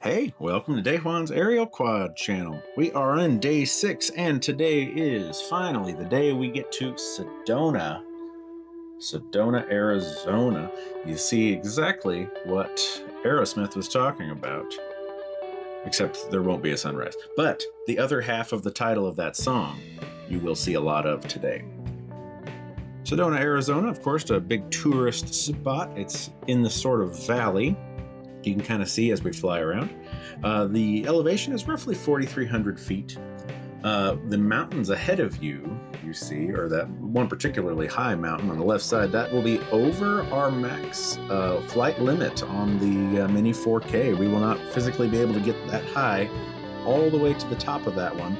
Hey, welcome to Day Juan's Aerial Quad channel. We are on day 6, and today is finally the day we get to Sedona, Arizona. You see exactly what Aerosmith was talking about, except there won't be a sunrise. But the other half of the title of that song, you will see a lot of today. Sedona, Arizona, of course, a big tourist spot. It's in the sort of valley. You can kind of see as we fly around. The elevation is roughly 4,300 feet. The mountains ahead of you see, or that one particularly high mountain on the left side, that will be over our max flight limit on the Mini 4K. We will not physically be able to get that high all the way to the top of that one,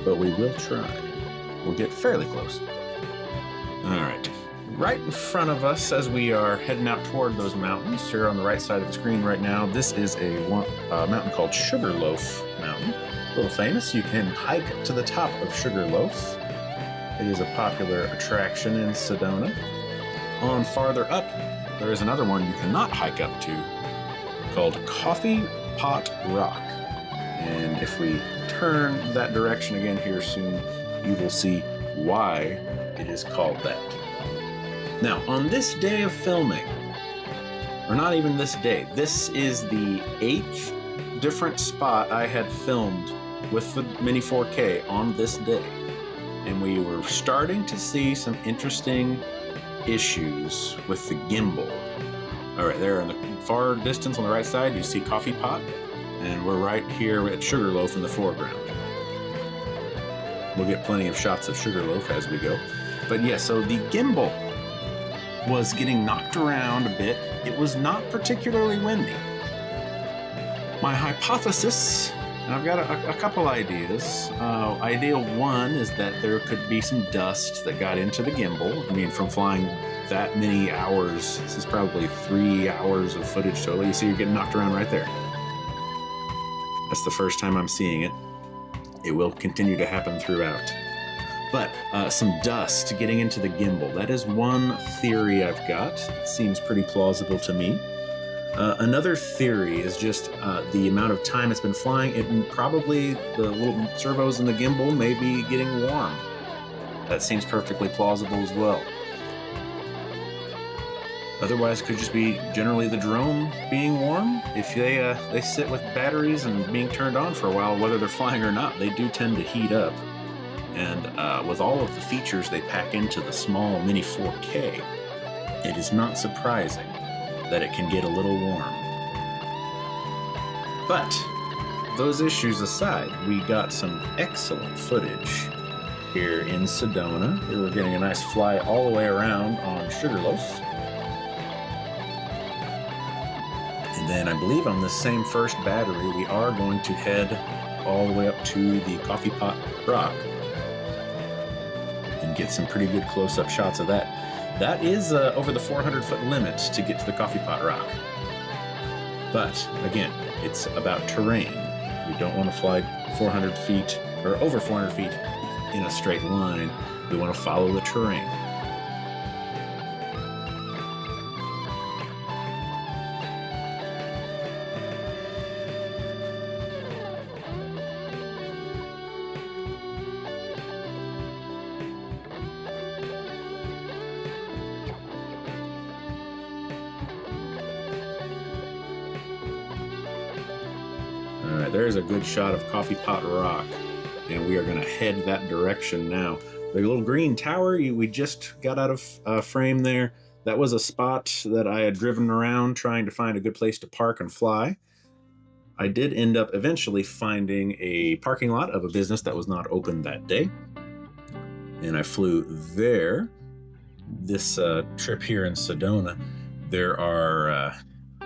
but we will try. We'll get fairly close. All right. Right in front of us as we are heading out toward those mountains, here on the right side of the screen right now, this is a mountain called Sugarloaf Mountain. A little famous. You can hike to the top of Sugarloaf. It is a popular attraction in Sedona. On farther up, there is another one you cannot hike up to called Coffee Pot Rock. And if we turn that direction again here soon, you will see why it is called that. Now, on this day of filming, or not even this day, this is the 8th different spot I had filmed with the Mini 4K on this day. And we were starting to see some interesting issues with the gimbal. All right, there in the far distance on the right side, you see Coffee Pot, and we're right here at Sugarloaf in the foreground. We'll get plenty of shots of Sugarloaf as we go. But yeah, so the gimbal was getting knocked around a bit. It was not particularly windy. My hypothesis, and I've got a couple ideas. Idea one is that there could be some dust that got into the gimbal. I mean, from flying that many hours, this is probably 3 hours of footage total. You see you're getting knocked around right there. That's the first time I'm seeing it. It will continue to happen throughout. But some dust getting into the gimbal. That is one theory I've got. It seems pretty plausible to me. Another theory is just the amount of time it's been flying. It probably, the little servos in the gimbal may be getting warm. That seems perfectly plausible as well. Otherwise, it could just be generally the drone being warm. If they sit with batteries and being turned on for a while, whether they're flying or not, they do tend to heat up. And with all of the features they pack into the small Mini 4K, it is not surprising that it can get a little warm. But those issues aside, we got some excellent footage here in Sedona. Here we're getting a nice fly all the way around on Sugarloaf. And then I believe on this same first battery, we are going to head all the way up to the Coffee Pot Rock and get some pretty good close-up shots of that. That is over the 400-foot limit to get to the Coffee Pot Rock. But again, it's about terrain. We don't want to fly 400 feet or over 400 feet in a straight line. We want to follow the terrain. All right, there's a good shot of Coffee Pot Rock, and we are going to head that direction now. The little green tower we just got out of frame there, that was a spot that I had driven around trying to find a good place to park and fly. I did end up eventually finding a parking lot of a business that was not open that day, and I flew there. This trip here in Sedona, there are...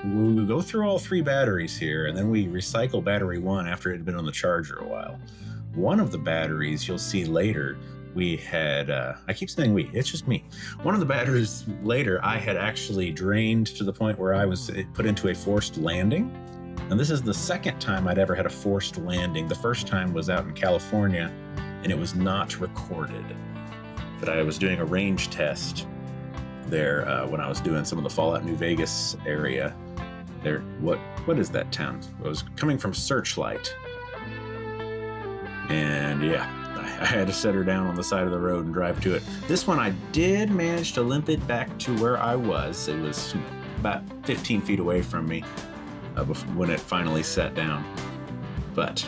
we go through all 3 batteries here, and then we recycle battery 1 after it had been on the charger a while. One of the batteries you'll see later, we had, I keep saying we, it's just me. One of the batteries later, I had actually drained to the point where I was put into a forced landing. And this is the second time I'd ever had a forced landing. The first time was out in California, and it was not recorded. But I was doing a range test there when I was doing some of the Fallout New Vegas area. There, what is that town? I was coming from Searchlight. And yeah, I had to set her down on the side of the road and drive to it. This one I did manage to limp it back to where I was. It was about 15 feet away from me when it finally sat down. But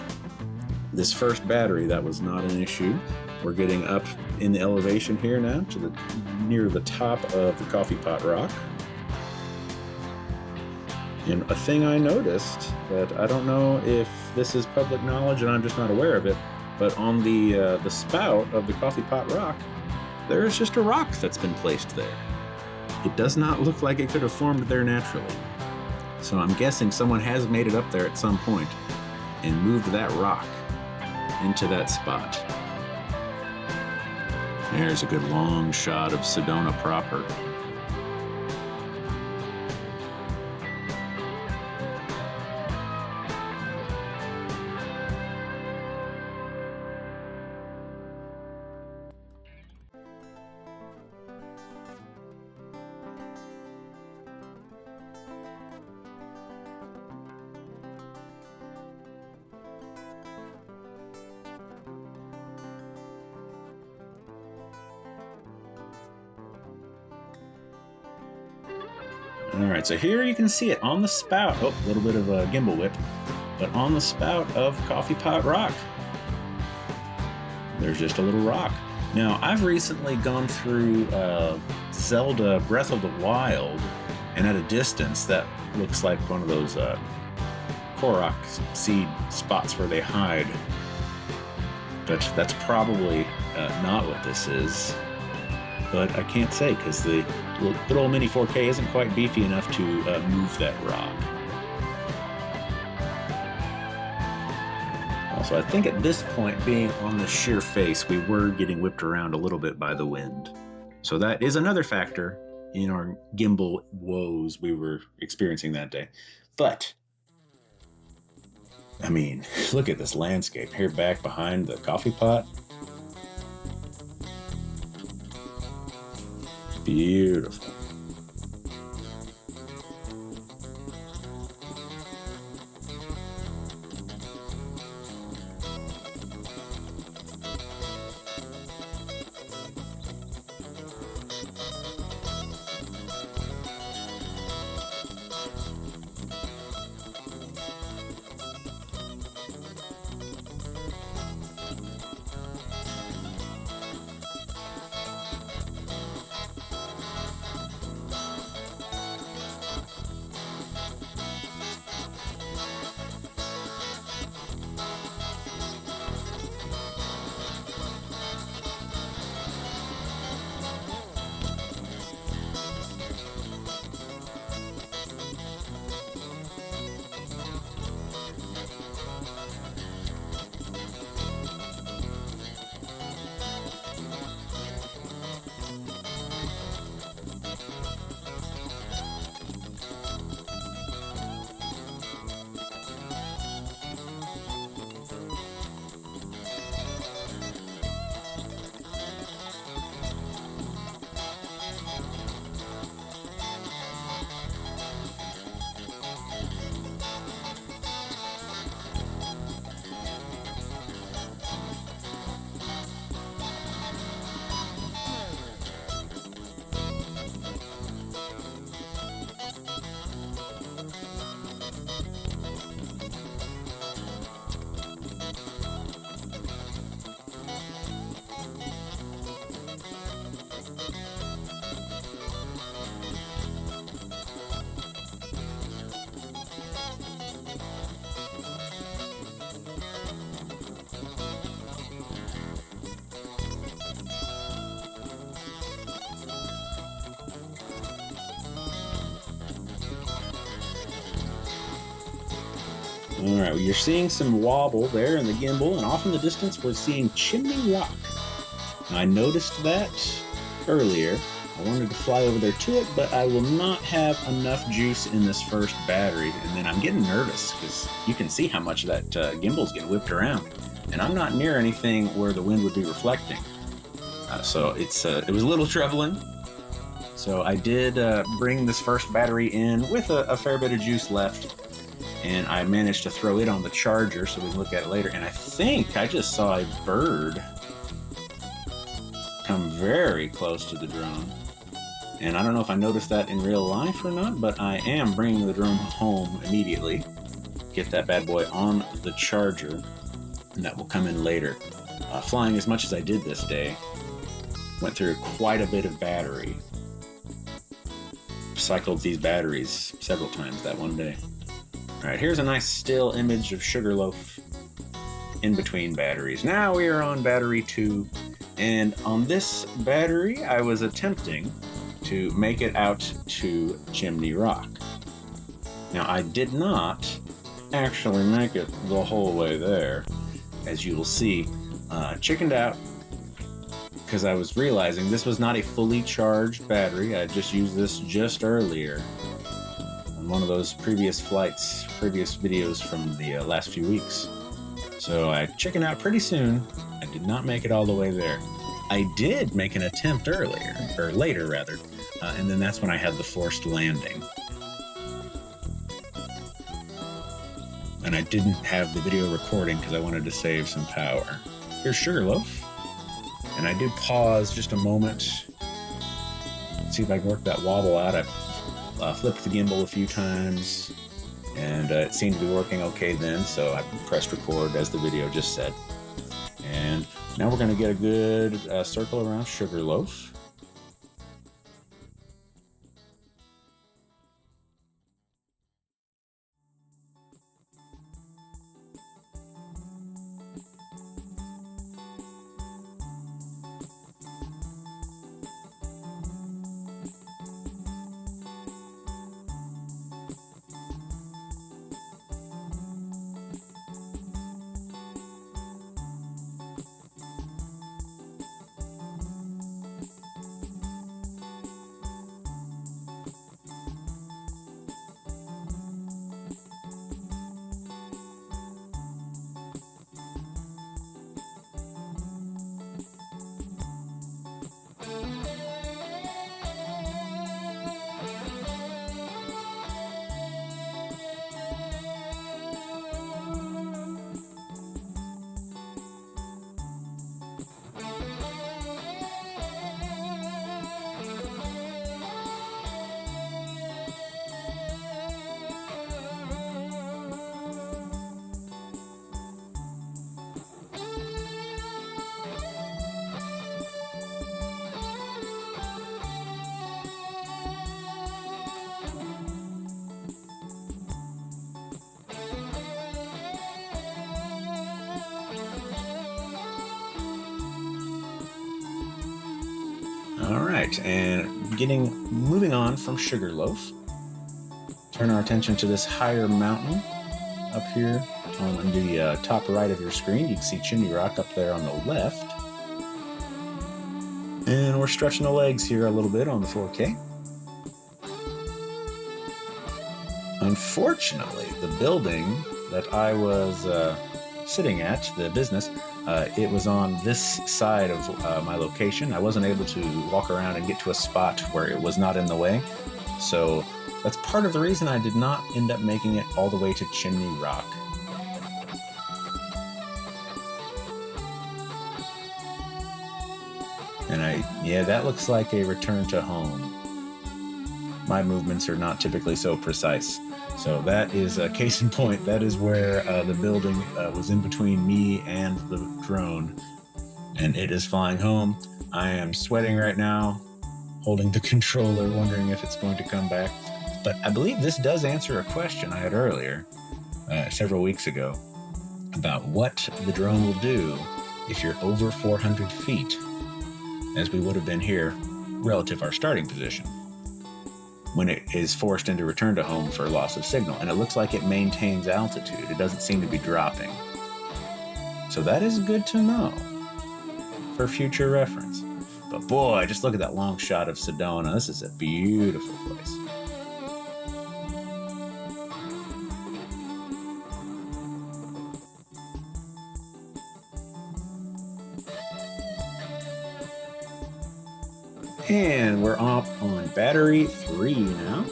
this first battery, that was not an issue. We're getting up in the elevation here now to near the top of the coffee pot rock. And a thing I noticed that I don't know if this is public knowledge and I'm just not aware of it, but on the spout of the coffee pot rock, there is just a rock that's been placed there. It does not look like it could have formed there naturally. So I'm guessing someone has made it up there at some point and moved that rock into that spot. There's a good long shot of Sedona proper. All right, so here you can see it on the spout. Oh, a little bit of a gimbal whip, but on the spout of Coffee Pot Rock, there's just a little rock. Now, I've recently gone through Zelda Breath of the Wild, and at a distance, that looks like one of those Korok seed spots where they hide. But that's probably not what this is. But I can't say because the good old Mini 4K isn't quite beefy enough to move that rock. Also, I think at this point, being on the sheer face, we were getting whipped around a little bit by the wind. So that is another factor in our gimbal woes we were experiencing that day. But, I mean, look at this landscape here back behind the coffee pot. Beautiful. All right, well, you're seeing some wobble there in the gimbal, and off in the distance, we're seeing Chimney Rock. Now, I noticed that earlier. I wanted to fly over there to it, but I will not have enough juice in this first battery, and then I'm getting nervous because you can see how much that gimbal's getting whipped around, and I'm not near anything where the wind would be reflecting. So it was a little troubling. So I did bring this first battery in with a fair bit of juice left, and I managed to throw it on the charger so we can look at it later. And I think I just saw a bird come very close to the drone. And I don't know if I noticed that in real life or not, but I am bringing the drone home immediately. Get that bad boy on the charger, and that will come in later. Flying as much as I did this day, went through quite a bit of battery. Cycled these batteries several times that one day. All right, here's a nice still image of Sugarloaf in between batteries. Now we are on battery 2, and on this battery I was attempting to make it out to Chimney Rock. Now I did not actually make it the whole way there, as you will see. Chickened out because I was realizing this was not a fully charged battery. I just used this just earlier on one of those previous flights, previous videos from the last few weeks. So I chickened out pretty soon. I did not make it all the way there. I did make an attempt earlier, or later rather, and then that's when I had the forced landing. And I didn't have the video recording because I wanted to save some power. Here's Sugarloaf. And I did pause just a moment, see if I can work that wobble out. I flipped the gimbal a few times, and it seemed to be working okay then, so I pressed record as the video just said. And now we're going to get a good circle around Sugarloaf. All right, and moving on from Sugarloaf, turn our attention to this higher mountain up here on the top right of your screen. You can see Chimney Rock up there on the left. And we're stretching the legs here a little bit on the 4K. Unfortunately, the building that I was sitting at, the business, it was on this side of my location. I wasn't able to walk around and get to a spot where it was not in the way. So that's part of the reason I did not end up making it all the way to Chimney Rock. And yeah, that looks like a return to home. My movements are not typically so precise. So that is a case in point. That is where the building was in between me and the drone, and it is flying home. I am sweating right now, holding the controller, wondering if it's going to come back. But I believe this does answer a question I had earlier, several weeks ago, about what the drone will do if you're over 400 feet, as we would have been here relative our starting position, when it is forced into return to home for loss of signal. And it looks like it maintains altitude. It doesn't seem to be dropping. So that is good to know for future reference. But boy, just look at that long shot of Sedona. This is a beautiful place. And we're up on battery 3 now.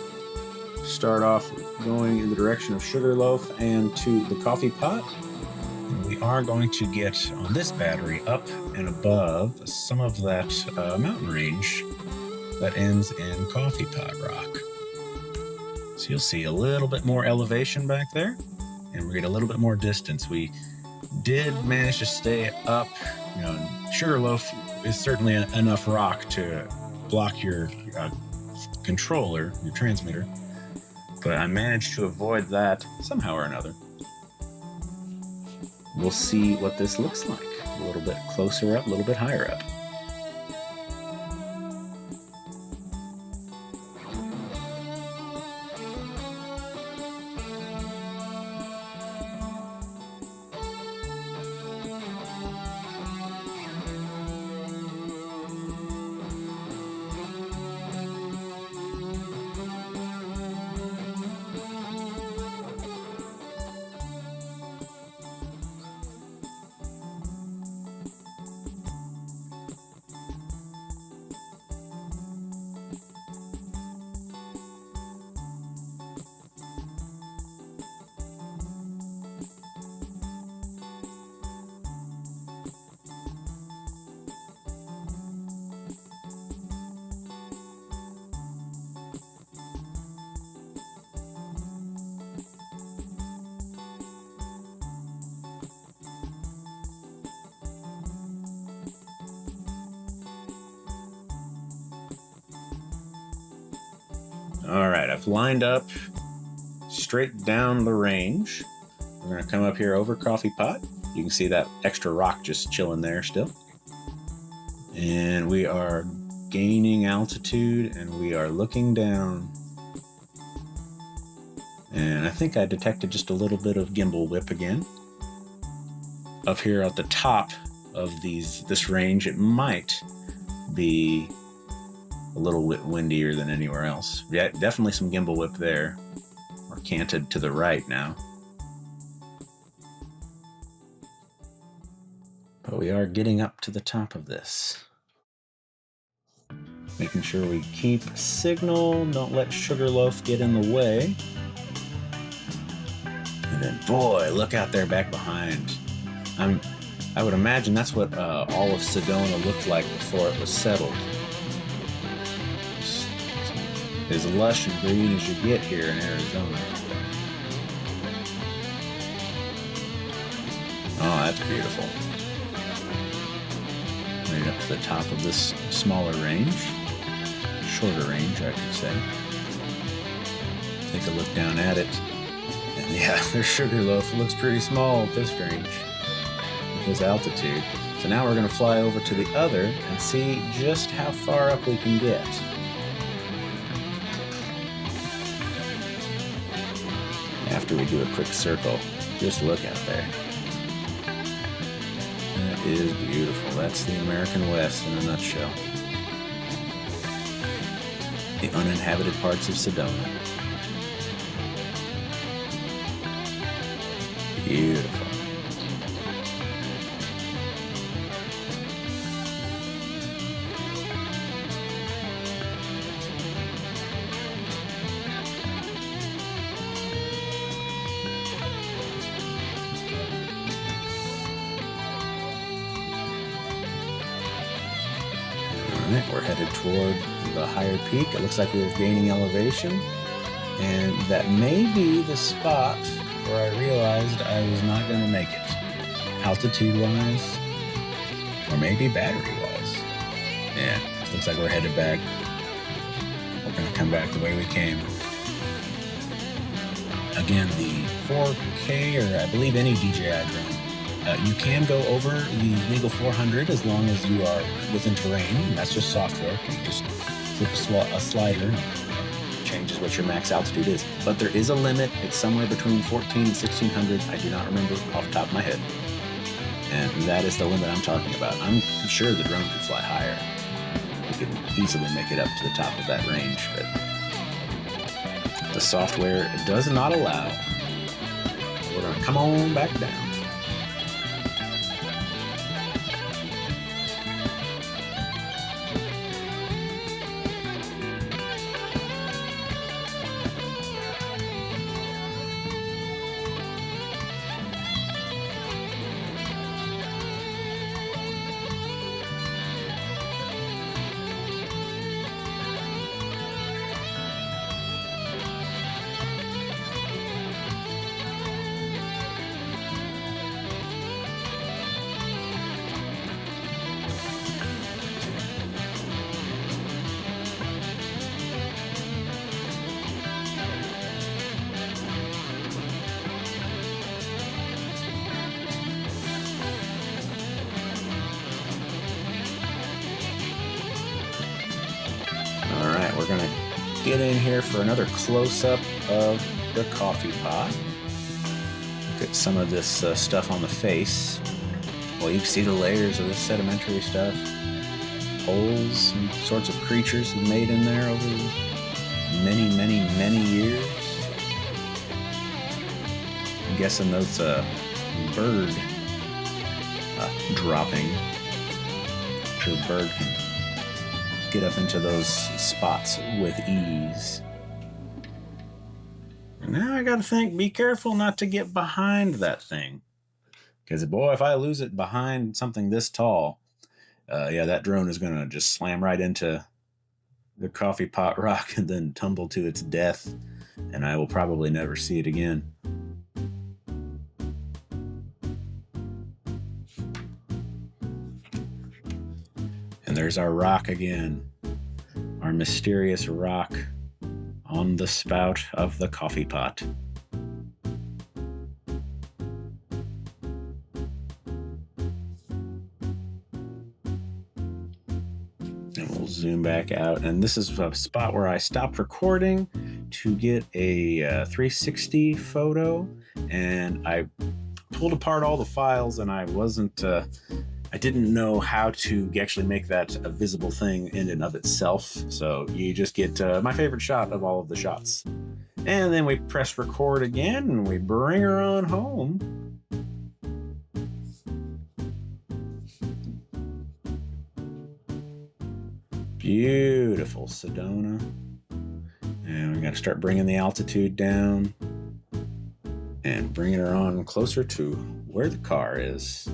Start off going in the direction of Sugarloaf and to the coffee pot. And we are going to get on this battery up and above some of that mountain range that ends in Coffee Pot Rock. So you'll see a little bit more elevation back there, and we get a little bit more distance. We did manage to stay up. You know, Sugarloaf is certainly enough rock to block your controller, your transmitter, but I managed to avoid that somehow or another. We'll see what this looks like a little bit closer up, a little bit higher up. All right, I've lined up straight down the range. We're going to come up here over Coffee Pot. You can see that extra rock just chilling there still. And we are gaining altitude and we are looking down. And I think I detected just a little bit of gimbal whip again. Up here at the top of this range, it might be a little bit windier than anywhere else. Yeah, definitely some gimbal whip there. We're canted to the right now. But we are getting up to the top of this. Making sure we keep signal, don't let Sugarloaf get in the way. And then, boy, look out there back behind. I would imagine that's what all of Sedona looked like before it was settled. As lush and green as you get here in Arizona. Oh, that's beautiful. Right up to the top of this smaller range. Shorter range, I should say. Take a look down at it. And yeah, there's Sugarloaf. It looks pretty small at this range, at this altitude. So now we're going to fly over to the other and see just how far up we can get. After we do a quick circle, just look out there. That is beautiful. That's the American West in a nutshell. The uninhabited parts of Sedona. Beautiful. Alright, we're headed toward the higher peak. It looks like we're gaining elevation, and that may be the spot where I realized I was not going to make it, altitude-wise, or maybe battery-wise. Yeah, looks like we're headed back. We're going to come back the way we came. Again, the 4K, or I believe any DJI drone, you can go over the legal 400 as long as you are within terrain. And that's just software. You just flip a slider and it changes what your max altitude is. But there is a limit. It's somewhere between 14 and 1600. I do not remember off the top of my head. And that is the limit I'm talking about. I'm sure the drone could fly higher. You could easily make it up to the top of that range, but the software does not allow. We're going to come on back down. get in here for another close-up of the coffee pot. Look at some of this stuff on the face. Well, you can see the layers of this sedimentary stuff. Holes and sorts of creatures have made in there over many, many, many years. I'm guessing those bird dropping. I'm sure the bird can get up into those spots with ease. And now I gotta think, be careful not to get behind that thing. Because boy, if I lose it behind something this tall, yeah, that drone is gonna just slam right into the coffee pot rock and then tumble to its death. And I will probably never see it again. And there's our rock again. Our mysterious rock on the spout of the coffee pot. And we'll zoom back out. And this is a spot where I stopped recording to get a 360 photo. And I pulled apart all the files and I didn't know how to actually make that a visible thing in and of itself. So you just get my favorite shot of all of the shots. And then we press record again and we bring her on home. Beautiful Sedona. And we got to start bringing the altitude down and bringing her on closer to where the car is.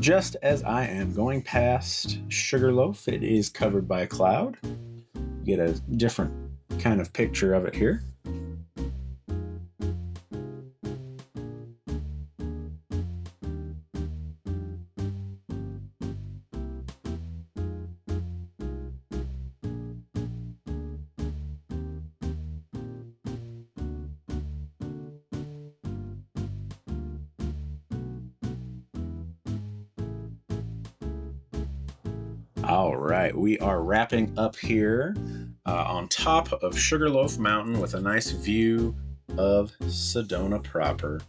Just as I am going past Sugarloaf, it is covered by a cloud. You get a different kind of picture of it here. All right, we are wrapping up here on top of Sugarloaf Mountain with a nice view of Sedona proper.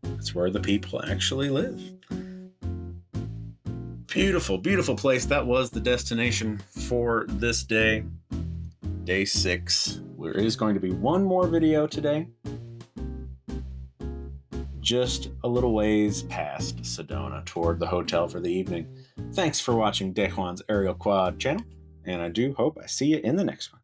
That's where the people actually live. Beautiful, beautiful place. That was the destination for this day, day 6. There is going to be one more video today, just a little ways past Sedona toward the hotel for the evening. Thanks for watching DJI's Aerial Quad channel, and I do hope I see you in the next one.